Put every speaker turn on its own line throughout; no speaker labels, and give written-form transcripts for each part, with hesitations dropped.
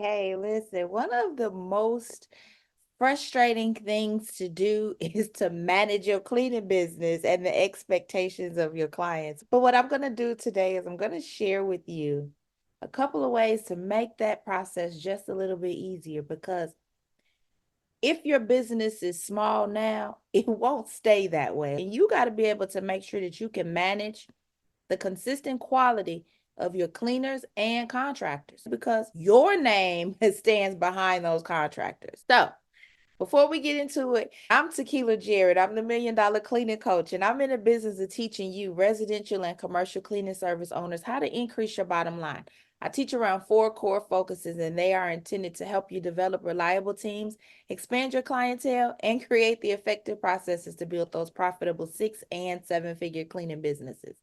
Hey, listen, one of the most frustrating things to do is to manage your cleaning business and the expectations of your clients. But what I'm going to do today is I'm going to share with you a couple of ways to make that process just a little bit easier because if your business is small now, it won't stay that way. And you got to be able to make sure that you can manage the consistent quality of your cleaners and contractors because your name stands behind those contractors. So, before we get into it, I'm Tequila Jared. I'm the $1,000,000 cleaning coach, and I'm in the business of teaching you residential and commercial cleaning service owners how to increase your bottom line. I teach around 4 core focuses, and they are intended to help you develop reliable teams, expand your clientele, and create the effective processes to build those profitable 6 and 7 figure cleaning businesses.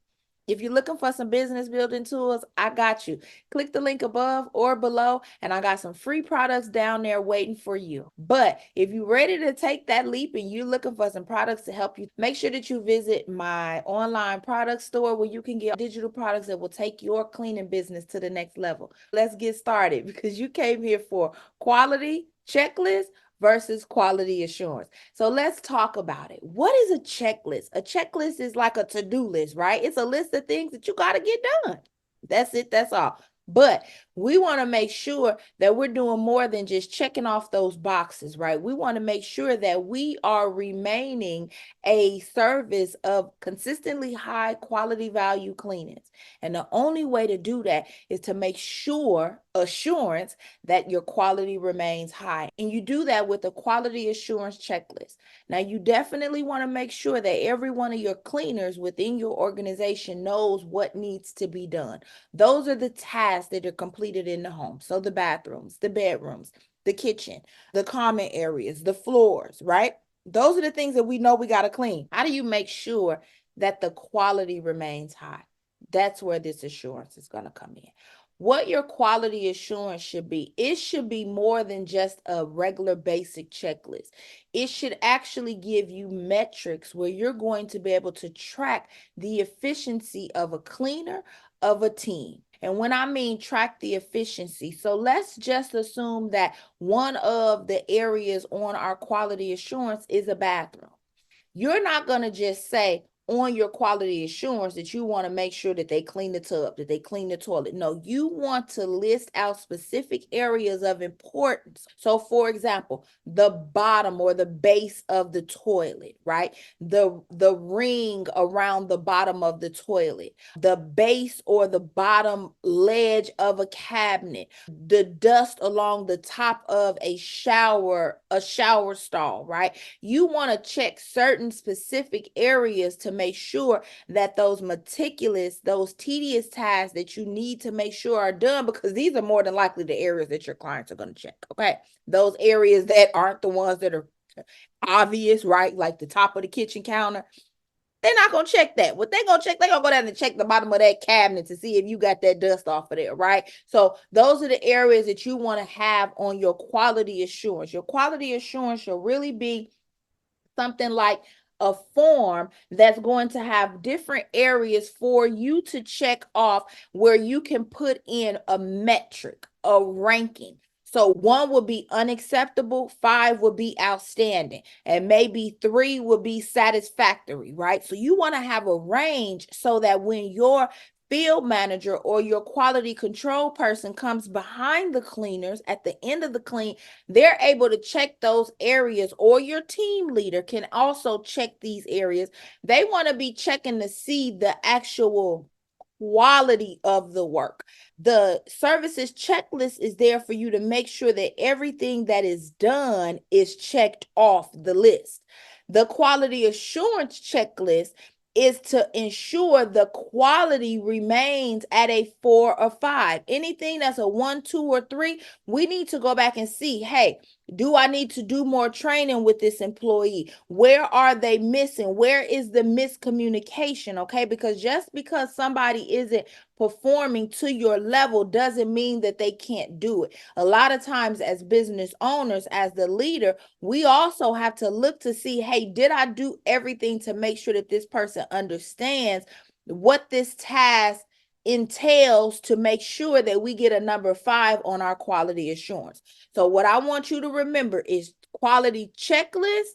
If you're looking for some business building tools, I got you. Click the link above or below, and I got some free products down there waiting for you. But if you're ready to take that leap and you're looking for some products to help you, make sure that you visit my online product store where you can get digital products that will take your cleaning business to the next level. Let's get started because you came here for quality checklist versus quality assurance. So let's talk about it. What is a checklist? A checklist is like a to-do list, right? It's a list of things that you got to get done. That's it. That's all. But we want to make sure that we're doing more than just checking off those boxes, right? We want to make sure that we are remaining a service of consistently high quality value cleanings. And the only way to do that is to make sure assurance that your quality remains high. And you do that with a quality assurance checklist. Now, you definitely want to make sure that every one of your cleaners within your organization knows what needs to be done. Those are the tasks that are completed in the home. So the bathrooms, the bedrooms, the kitchen, the common areas, the floors, right? Those are the things that we know we got to clean. How do you make sure that the quality remains high? That's where this assurance is going to come in. What your quality assurance should be, it should be more than just a regular basic checklist. It should actually give you metrics where you're going to be able to track the efficiency of a cleaner, of a team. And when I mean track the efficiency, so let's just assume that one of the areas on our quality assurance is a bathroom. You're not going to just say on your quality assurance that you want to make sure that they clean the tub, that they clean the toilet. No, you want to list out specific areas of importance. So, for example, the bottom or the base of the toilet, right? The ring around the bottom of the toilet, the base or the bottom ledge of a cabinet, the dust along the top of a shower stall, right? You want to check certain specific areas to make sure that those meticulous, those tedious tasks that you need to make sure are done, because these are more than likely the areas that your clients are going to check. Okay. Those areas that aren't the ones that are obvious, right? Like the top of the kitchen counter. They're not going to check that. What they're going to check, they're going to go down and check the bottom of that cabinet to see if you got that dust off of there, right? So those are the areas that you want to have on your quality assurance. Your quality assurance should really be something like a form that's going to have different areas for you to check off where you can put in a metric, a ranking. So 1 would be unacceptable, 5 would be outstanding, and maybe 3 would be satisfactory, right? So you want to have a range so that when your field manager or your quality control person comes behind the cleaners at the end of the clean, they're able to check those areas, or your team leader can also check these areas. They want to be checking to see the actual quality of the work. The services checklist is there for you to make sure that everything that is done is checked off the list. The quality assurance checklist is to ensure the quality remains at a 4 or 5. Anything that's a 1, 2, or 3, we need to go back and see, hey, do I need to do more training with this employee? Where are they missing? Where is the miscommunication? Okay, because just because somebody isn't performing to your level doesn't mean that they can't do it. A lot of times, as business owners, as the leader, we also have to look to see, hey, did I do everything to make sure that this person understands what this task entails to make sure that we get a number 5 on our quality assurance. So what I want you to remember is quality checklist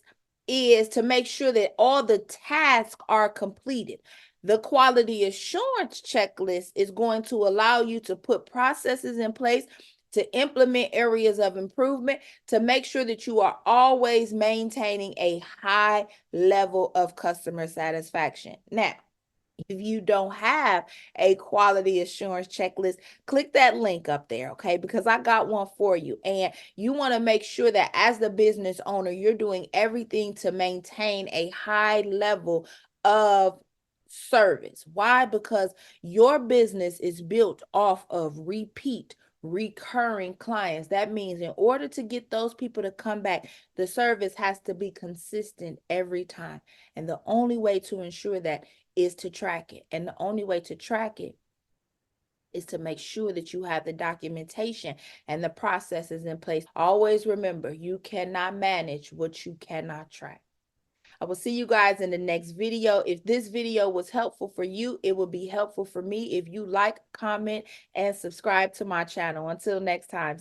is to make sure that all the tasks are completed. The quality assurance checklist is going to allow you to put processes in place to implement areas of improvement to make sure that you are always maintaining a high level of customer satisfaction. Now, if you don't have a quality assurance checklist, click that link up there, okay? Because I got one for you. And you want to make sure that as the business owner, you're doing everything to maintain a high level of service. Why? Because your business is built off of recurring clients. That means in order to get those people to come back, the service has to be consistent every time. And the only way to ensure that is to track it. And the only way to track it is to make sure that you have the documentation and the processes in place. Always remember, you cannot manage what you cannot track. I will see you guys in the next video. If this video was helpful for you, it will be helpful for me if you like, comment, and subscribe to my channel. Until next time.